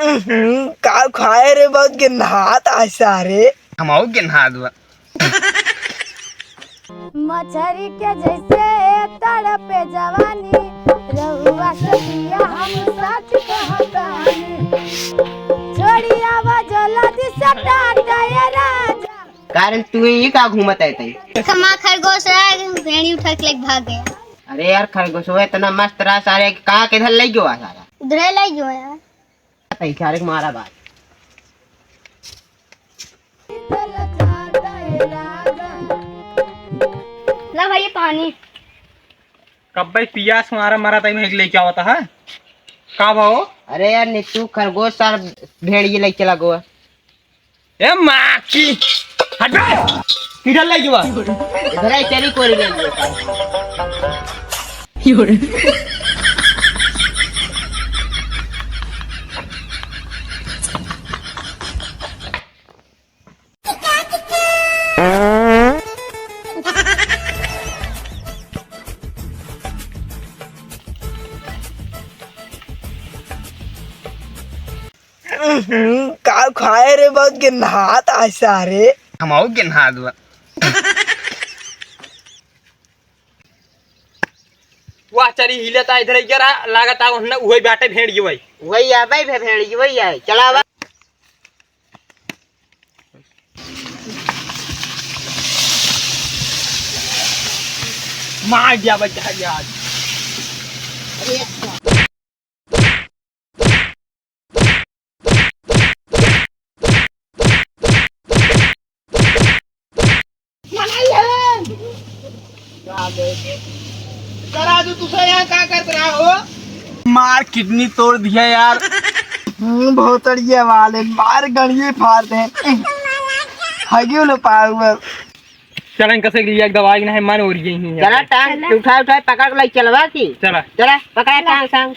का खाए रे बहुत के नहात ऐसा रे हम के नहा दो मछरी के जैसे तड़पे जवानी रहुआ से पिया हम सच कहतानी छोड़ी आवा जल्दी से टाटा ये राजा कारण तू ही का घूमत है तई खमा खरगोश भेड़ी उठा के भाग गया। अरे यार खरगोश हुआ इतना मस्त रहा सारे कहाँ किधर ले गयो सारा उधर ले गयो यार तई सारे को मारा बात ला भाई पानी कब भाई पियास मारा मारा तई में लेके आवता है का भाव। अरे यार नित्तू खरगोश सार भेड़िए ले चला गो ए मां की हट बे किधर ले गयो इधर ही तेरी कोरी ले गयो का खाए रे बहुत के नहात ऐसा रे हम के नहा दो वाह चरी हिलता इधर जरा लागता उन्हें वही बाटे भेड़ भाई वही आ भाई भेड़िए वही आए चला बा मार दिया बच्चा यार। क्या कर रहा हो मार किडनी तोड़ दिया यार। बहुत अड़िए वाले मार गड़िए फाड़ दे हगियो न पाऊ चलन कसे लिया दवाई नहीं मन हो रही है चला टांग उठा उठा पकड़ के ले चलवा की चला चला पकड़ा टांग सांग